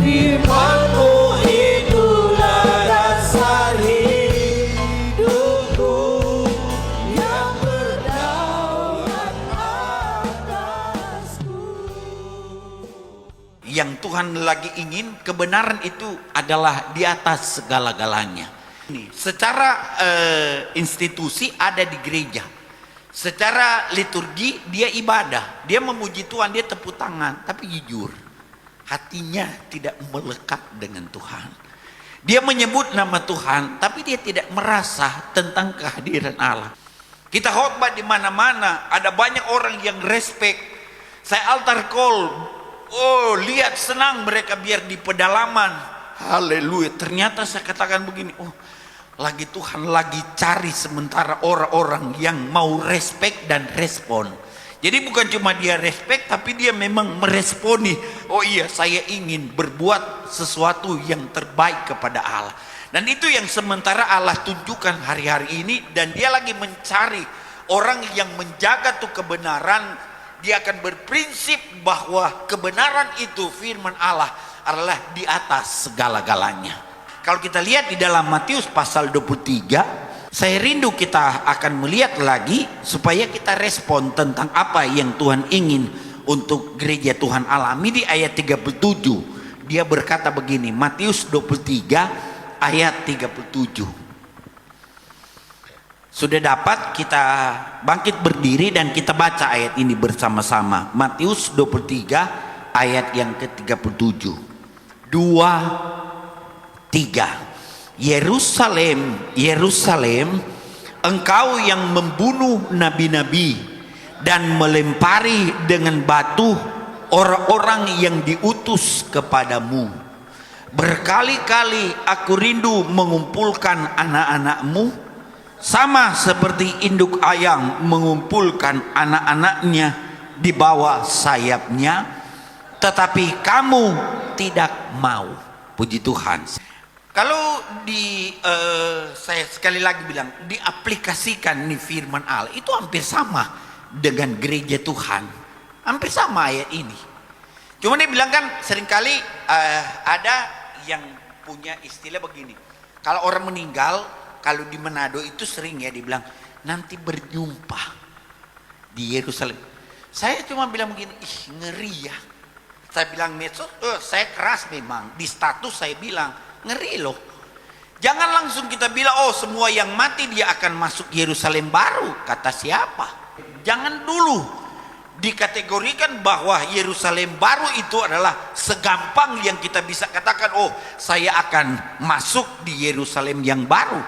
Firman-Mu itulah dasar hidupku yang berdaulat atasku. Yang Tuhan lagi ingin, kebenaran itu adalah di atas segala-galanya. Secara institusi ada di gereja, secara liturgi dia ibadah, dia memuji Tuhan, dia tepuk tangan, tapi jujur hatinya tidak melekat dengan Tuhan. Dia menyebut nama Tuhan, tapi dia tidak merasa tentang kehadiran Allah. Kita khotbah di mana-mana, ada banyak orang yang respect. Saya altar call, oh lihat senang mereka biar di pedalaman. Haleluya. Ternyata saya katakan begini, oh lagi Tuhan lagi cari sementara orang-orang yang mau respect dan respon. Jadi bukan cuma dia respect, tapi dia memang meresponi. Oh iya, saya ingin berbuat sesuatu yang terbaik kepada Allah. Dan itu yang sementara Allah tunjukkan hari-hari ini. Dan dia lagi mencari orang yang menjaga tuh kebenaran. Dia akan berprinsip bahwa kebenaran itu firman Allah adalah di atas segala-galanya. Kalau kita lihat di dalam Matius pasal 23, saya rindu kita akan melihat lagi supaya kita respon tentang apa yang Tuhan ingin untuk gereja Tuhan alami. Di ayat 37 dia berkata begini, Matius 23 ayat 37. Sudah dapat, kita bangkit berdiri dan kita baca ayat ini bersama-sama. Matius 23 ayat yang ke-37. 2, 3. Yerusalem, Yerusalem, engkau yang membunuh nabi-nabi dan melempari dengan batu orang-orang yang diutus kepadamu. Berkali-kali aku rindu mengumpulkan anak-anakmu, sama seperti induk ayam mengumpulkan anak-anaknya di bawah sayapnya, tetapi kamu tidak mau. Puji Tuhan. Kalau saya sekali lagi bilang, diaplikasikan nih firman Allah, itu hampir sama dengan gereja Tuhan, hampir sama ayat ini. Cuma dia bilang kan seringkali ada yang punya istilah begini, kalau orang meninggal, kalau di Manado itu sering ya dibilang nanti berjumpa di Yerusalem. Saya cuma bilang begini, ih ngeri ya. Saya bilang medsos, saya keras memang, di status saya bilang ngeri loh. Jangan langsung kita bilang, oh semua yang mati dia akan masuk Yerusalem baru. Kata siapa? Jangan dulu dikategorikan bahwa Yerusalem baru itu adalah segampang yang kita bisa katakan, oh saya akan masuk di Yerusalem yang baru.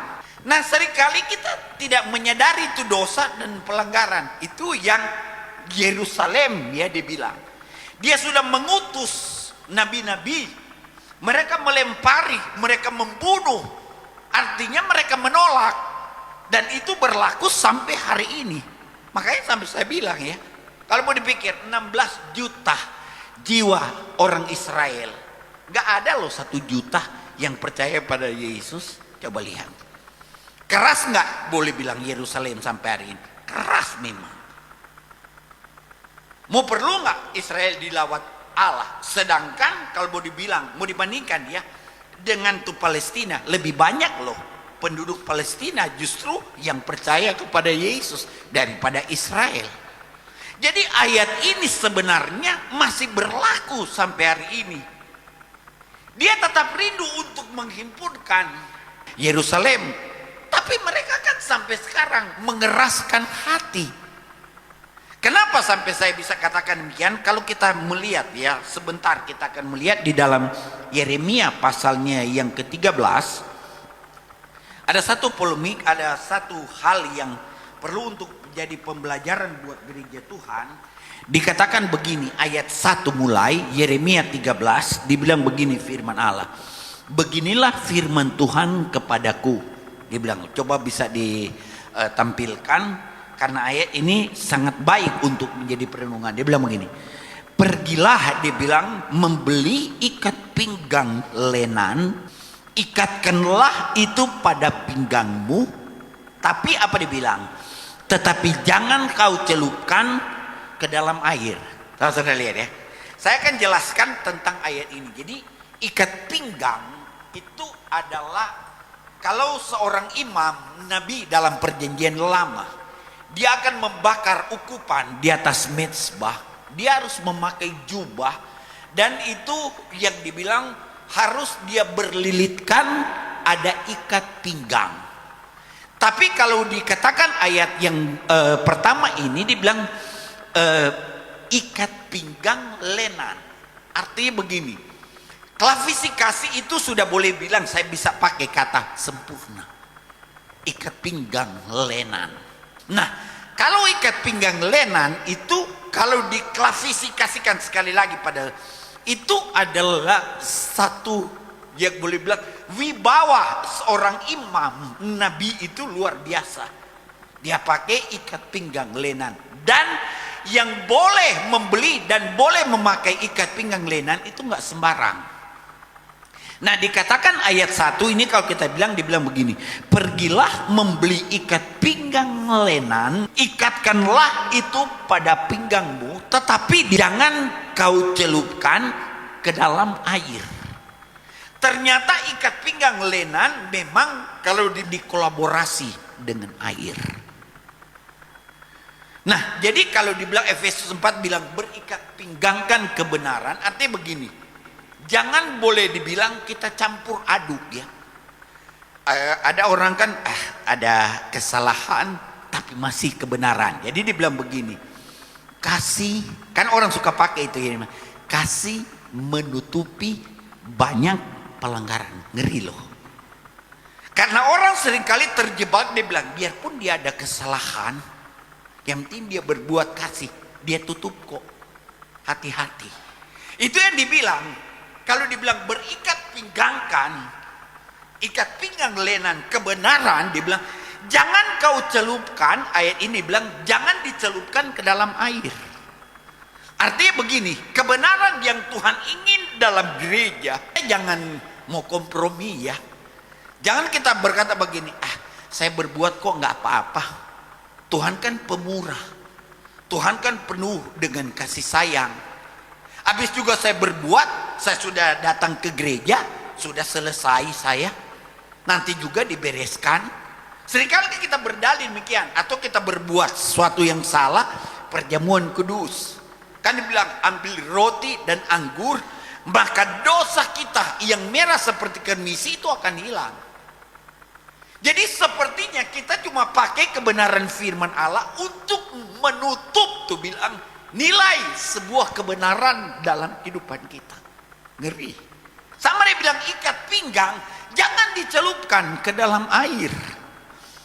Nah seringkali kita tidak menyadari itu dosa dan pelanggaran. Itu yang Yerusalem ya dibilang. Dia sudah mengutus nabi-nabi. Mereka melempari, mereka membunuh. Artinya mereka menolak. Dan itu berlaku sampai hari ini. Makanya sampai saya bilang ya, kalau mau dipikir 16 juta jiwa orang Israel, gak ada loh 1 juta yang percaya pada Yesus. Coba lihat, keras gak boleh bilang Yerusalem sampai hari ini? Keras memang. Mau perlu gak Israel dilawat Allah? Sedangkan kalau mau dibilang, mau dibandingkan ya dengan tuh Palestina, lebih banyak loh penduduk Palestina justru yang percaya kepada Yesus daripada Israel. Jadi ayat ini sebenarnya masih berlaku sampai hari ini. Dia tetap rindu untuk menghimpunkan Yerusalem, tapi mereka kan sampai sekarang mengeraskan hati. Kenapa sampai saya bisa katakan demikian? Kalau kita melihat ya, sebentar kita akan melihat di dalam Yeremia pasalnya yang ke-13. Ada satu polemik, ada satu hal yang perlu untuk jadi pembelajaran buat gereja Tuhan. Dikatakan begini, ayat 1 mulai, Yeremia 13, dibilang begini firman Allah. Beginilah firman Tuhan kepadaku. Dia bilang, coba bisa ditampilkan. Karena ayat ini sangat baik untuk menjadi perenungan. Dia bilang begini, pergilah, dia bilang, membeli ikat pinggang lenan, ikatkanlah itu pada pinggangmu. Tapi apa dia bilang? Tetapi jangan kau celupkan ke dalam air. Saudara lihat ya, saya akan jelaskan tentang ayat ini. Jadi Ikat pinggang itu adalah kalau seorang imam nabi dalam perjanjian lama, dia akan membakar ukupan di atas mezbah, dia harus memakai jubah, dan itu yang dibilang harus dia berlilitkan ada ikat pinggang. Tapi kalau dikatakan ayat yang pertama ini dibilang ikat pinggang lenan. Artinya begini, klasifikasi itu sudah boleh bilang saya bisa pakai kata sempurna. Ikat pinggang lenan. Nah, kalau ikat pinggang lenan itu kalau diklasifikasikan sekali lagi pada itu adalah satu yang boleh bilang wibawa seorang imam nabi itu luar biasa. Dia pakai ikat pinggang lenan, dan yang boleh membeli dan boleh memakai ikat pinggang lenan itu nggak sembarang. Nah, dikatakan ayat 1 ini kalau kita bilang, dibilang begini, pergilah membeli ikat pinggang lenan, ikatkanlah itu pada pinggangmu, tetapi jangan kau celupkan ke dalam air. Ternyata ikat pinggang lenan memang kalau dikolaborasi dengan air. Nah, jadi kalau dibilang Efesus 4 bilang berikat pinggangkan kebenaran, artinya begini, jangan boleh dibilang kita campur aduk ya. Ada orang kan ada kesalahan tapi masih kebenaran. Jadi dibilang begini, kasih, kan orang suka pakai itu ya, kasih menutupi banyak pelanggaran. Ngeri loh. Karena orang seringkali terjebak, dia bilang biarpun dia ada kesalahan, yang penting dia berbuat kasih, dia tutup kok. Hati-hati. Itu yang dibilang, kalau dibilang berikat pinggangkan, ikat pinggang lenan kebenaran, dibilang jangan kau celupkan, ayat ini bilang jangan dicelupkan ke dalam air. Artinya begini, kebenaran yang Tuhan ingin dalam gereja, jangan mau kompromi ya. Jangan kita berkata begini, saya berbuat kok nggak apa-apa. Tuhan kan pemurah, Tuhan kan penuh dengan kasih sayang. Habis juga saya berbuat, saya sudah datang ke gereja, sudah selesai saya, nanti juga dibereskan. Seringkali kita berdalih demikian, atau kita berbuat sesuatu yang salah, perjamuan kudus. Kan dibilang ambil roti dan anggur, maka dosa kita yang merah seperti kemisi itu akan hilang. Jadi sepertinya kita cuma pakai kebenaran firman Allah untuk menutup tuh bilang nilai sebuah kebenaran dalam kehidupan kita. Ngeri. Sama dia bilang ikat pinggang jangan dicelupkan ke dalam air.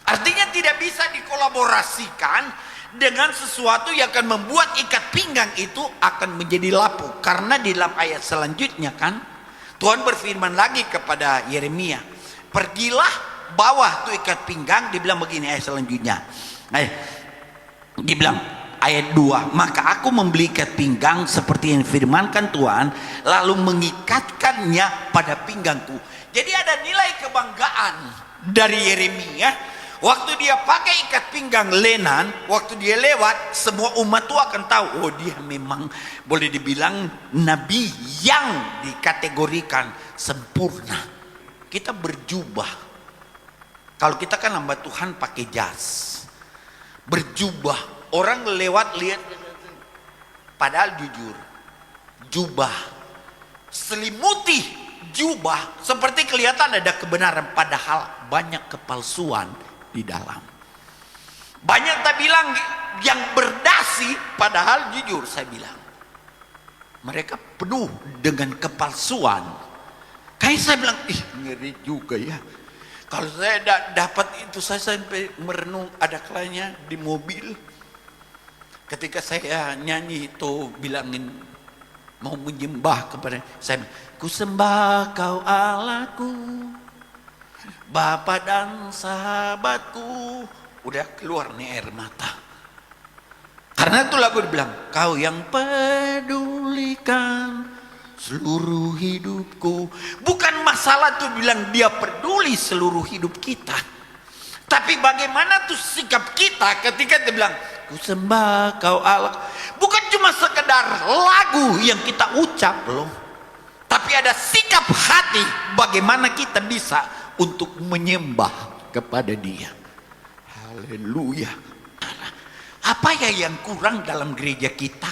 Artinya tidak bisa dikolaborasikan dengan sesuatu yang akan membuat ikat pinggang itu akan menjadi lapuk. Karena di dalam ayat selanjutnya kan Tuhan berfirman lagi kepada Yeremia, pergilah bawah tuh ikat pinggang, dibilang begini ayat selanjutnya. Dibilang ayat 2, maka aku membeli ikat pinggang seperti yang firmankan Tuhan, lalu mengikatkannya pada pinggangku. Jadi ada nilai kebanggaan dari Yeremia. Waktu dia pakai ikat pinggang lenan, waktu dia lewat, semua umat itu akan tahu, oh dia memang boleh dibilang nabi yang dikategorikan sempurna. Kita berjubah. Kalau kita kan hamba Tuhan pakai jas, berjubah, orang lewat lihat, padahal jujur, jubah, selimuti jubah, seperti kelihatan ada kebenaran, padahal banyak kepalsuan di dalam. Banyak tak bilang yang berdasi, padahal jujur saya bilang, mereka penuh dengan kepalsuan. Kayak saya bilang, ngeri juga ya. Kalau saya dapat itu, saya sampai merenung, ada kalanya di mobil. Ketika saya nyanyi itu bilangin mau menyembah kepada saya, ku sembah kau Allahku, Bapa dan sahabatku. Udah keluar nih air mata. Karena itu lagu dibilang, kau yang pedulikan seluruh hidupku. Bukan masalah tuh bilang dia peduli seluruh hidup kita, tapi bagaimana tuh sikap kita ketika dia bilang ku sembah kau Allah. Bukan cuma sekedar lagu yang kita ucap loh, tapi tapi ada sikap hati bagaimana kita bisa untuk menyembah kepada Dia. Haleluya. Apa ya yang kurang dalam gereja kita?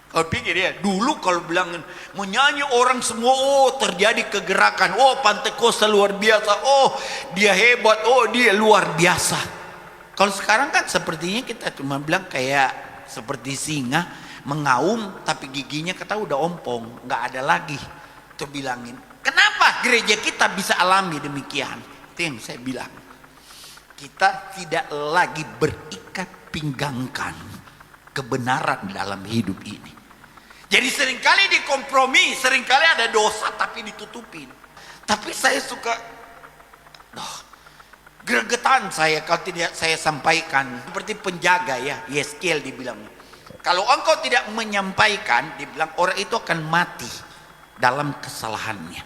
Kau pikir ya, dulu kalau bilang menyanyi orang semua, oh terjadi kegerakan, oh Pantekosta luar biasa, oh dia hebat, oh dia luar biasa. Kalau sekarang kan sepertinya kita cuma bilang kayak seperti singa mengaum tapi giginya kata udah ompong, nggak ada lagi. Tuh bilangin, kenapa gereja kita bisa alami demikian? Itu yang saya bilang. Kita tidak lagi berikat pinggangkan kebenaran dalam hidup ini. Jadi seringkali dikompromi, seringkali ada dosa tapi ditutupin. Tapi saya suka, gregetan saya kalau tidak saya sampaikan. Seperti penjaga ya, Yeskiel dibilang. Kalau engkau tidak menyampaikan, dibilang orang itu akan mati dalam kesalahannya.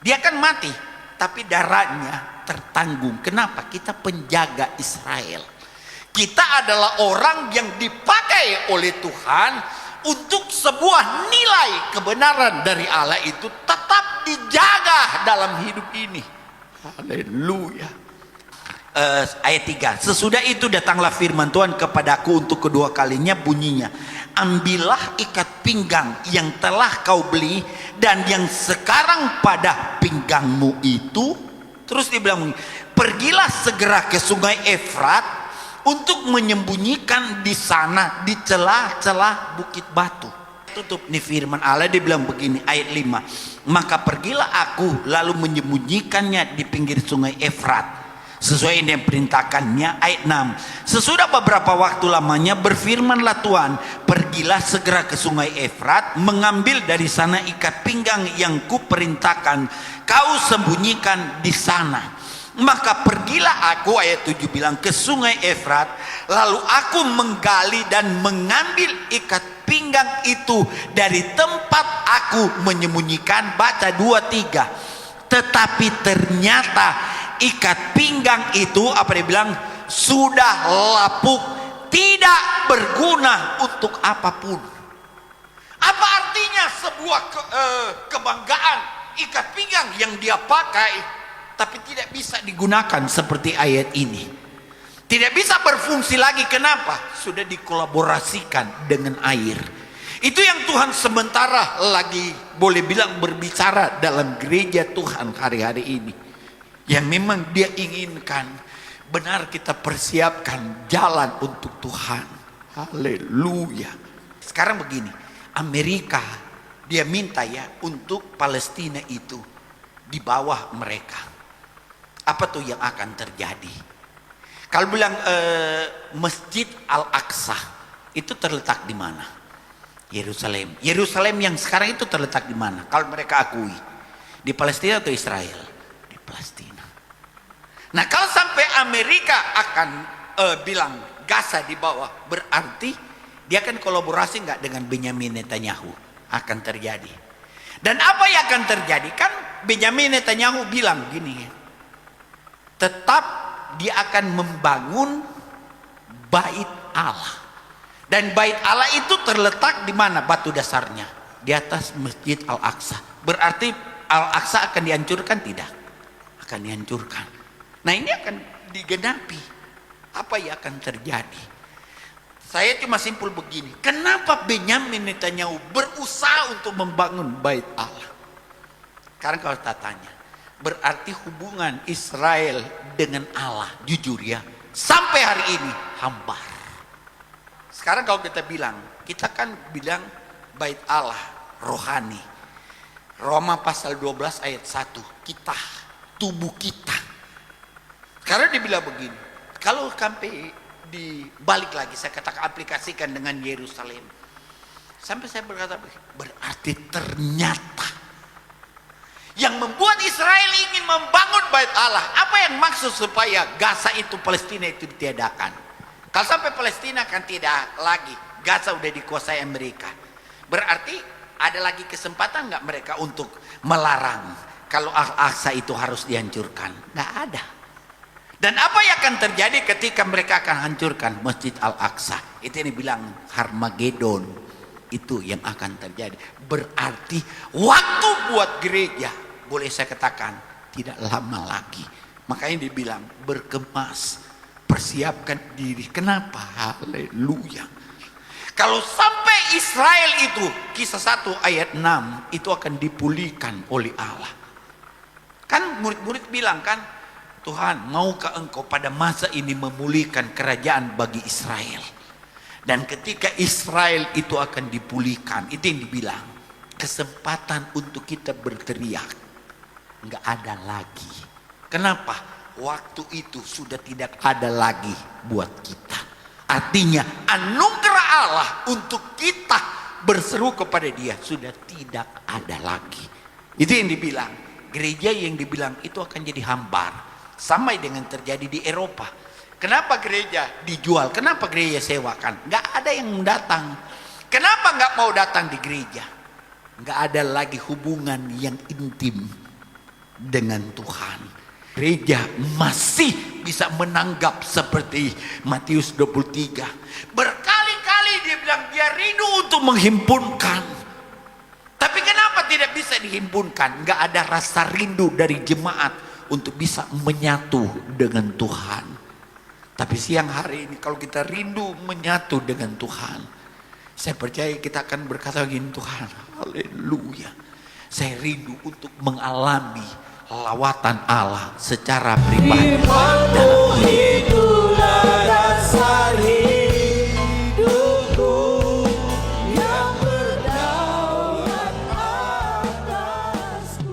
Dia akan mati, tapi darahnya tertanggung. Kenapa? Kita penjaga Israel. Kita adalah orang yang dipakai oleh Tuhan untuk sebuah nilai kebenaran dari Allah itu tetap dijaga dalam hidup ini. Haleluya. Ayat 3. Sesudah itu datanglah firman Tuhan kepadaku untuk kedua kalinya, bunyinya, ambillah ikat pinggang yang telah kau beli dan yang sekarang pada pinggangmu itu. Terus dibilang, pergilah segera ke sungai Efrat untuk menyembunyikan di sana di celah-celah bukit batu. Tutup nih firman Allah, dia bilang begini, ayat 5. Maka pergilah aku lalu menyembunyikannya di pinggir sungai Efrat sesuai yang perintahkannya. Ayat 6. Sesudah beberapa waktu lamanya berfirmanlah Tuhan, pergilah segera ke sungai Efrat, mengambil dari sana ikat pinggang yang kuperintahkan, kau sembunyikan di sana. Maka pergilah aku, ayat 7 bilang, ke sungai Efrat, lalu aku menggali dan mengambil ikat pinggang itu dari tempat aku menyembunyikan. Baca 2-3. Tetapi ternyata ikat pinggang itu, apa dia bilang, sudah lapuk, tidak berguna untuk apapun. Apa artinya sebuah kebanggaan ikat pinggang yang dia pakai tapi tidak bisa digunakan seperti ayat ini? Tidak bisa berfungsi lagi. Kenapa? Sudah dikolaborasikan dengan air. Itu yang Tuhan sementara lagi boleh bilang berbicara dalam gereja Tuhan hari-hari ini. Yang memang dia inginkan benar kita persiapkan jalan untuk Tuhan. Haleluya. Sekarang begini, Amerika dia minta ya untuk Palestina itu di bawah mereka. Apa tuh yang akan terjadi? Kalau bilang Masjid Al-Aqsa itu terletak di mana? Yerusalem. Yerusalem yang sekarang itu terletak di mana? Kalau mereka akui, di Palestina atau Israel? Di Palestina. Nah, kalau sampai Amerika akan bilang Gaza di bawah, berarti dia akan kolaborasi nggak dengan Benyamin Netanyahu? Akan terjadi. Dan apa yang akan terjadi? Kan Benyamin Netanyahu bilang gini, tetap dia akan membangun bait Allah. Dan bait Allah itu terletak di mana batu dasarnya? Di atas Masjid Al-Aqsa. Berarti Al-Aqsa akan dihancurkan? Tidak. Akan dihancurkan. Nah, ini akan digenapi. Apa yang akan terjadi? Saya cuma simpul begini. Kenapa Benyamin Netanyahu berusaha untuk membangun bait Allah? Karena kalau tak tanya, berarti hubungan Israel dengan Allah, jujur ya, sampai hari ini hambar. Sekarang kalau kita bilang, kita kan bilang bait Allah rohani. Roma pasal 12 ayat 1, kita, tubuh kita. Sekarang dibilang begini, kalau sampai dibalik lagi, saya katakan aplikasikan dengan Yerusalem. Sampai saya berkata, berarti ternyata yang membuat Israel ingin membangun bait Allah, apa yang maksud supaya Gaza itu, Palestina itu ditiadakan? Kalau sampai Palestina kan tidak lagi, Gaza udah dikuasai Amerika, berarti ada lagi kesempatan nggak mereka untuk melarang kalau Al-Aqsa itu harus dihancurkan? Nggak ada. Dan apa yang akan terjadi ketika mereka akan hancurkan Masjid Al-Aqsa? Itu yang dibilang Harmagedon. itu yang akan terjadi. Berarti waktu buat gereja, boleh saya katakan, tidak lama lagi. Makanya dibilang berkemas, persiapkan diri. Kenapa? Haleluya. Kalau sampai Israel itu, Kisah 1 ayat 6, itu akan dipulihkan oleh Allah. Kan murid-murid bilang kan, Tuhan, maukah engkau pada masa ini memulihkan kerajaan bagi Israel? Dan ketika Israel itu akan dipulihkan, itu yang dibilang, kesempatan untuk kita berteriak nggak ada lagi. Kenapa? Waktu itu sudah tidak ada lagi buat kita. Artinya anugerah Allah untuk kita berseru kepada Dia sudah tidak ada lagi. Itu yang dibilang, gereja yang dibilang itu akan jadi hambar. Sama dengan terjadi di Eropa. Kenapa gereja dijual? Kenapa gereja sewakan? Nggak ada yang datang. Kenapa nggak mau datang di gereja? Nggak ada lagi hubungan yang intim dengan Tuhan. Gereja masih bisa menanggap seperti Matius 23. Berkali-kali dia bilang dia rindu untuk menghimpunkan. Tapi kenapa tidak bisa dihimpunkan? Nggak ada rasa rindu dari jemaat untuk bisa menyatu dengan Tuhan. Tapi siang hari ini kalau kita rindu menyatu dengan Tuhan, saya percaya kita akan berkata gini, Tuhan, haleluya, saya rindu untuk mengalami lawatan Allah secara pribadi. Imanmu itulah dasar hidupku yang berdaulat atasku.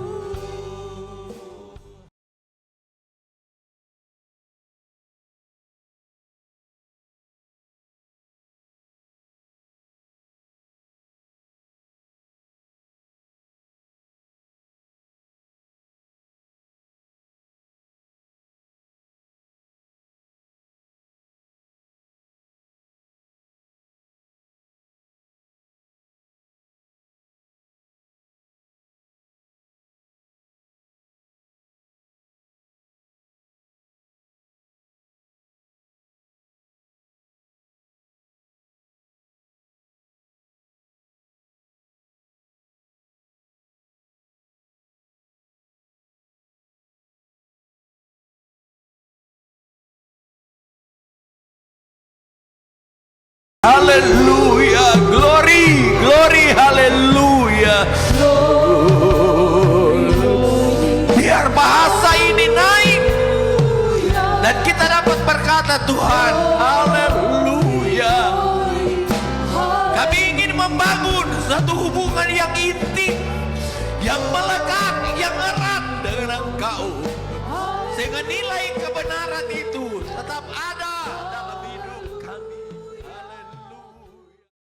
Haleluya, glory, glory, haleluya. Biar bahasa ini naik dan kita dapat berkata, Tuhan, haleluya. Kami ingin membangun satu hubungan yang intim, yang melekat, yang erat dengan Engkau, sehingga nilai kebenaran itu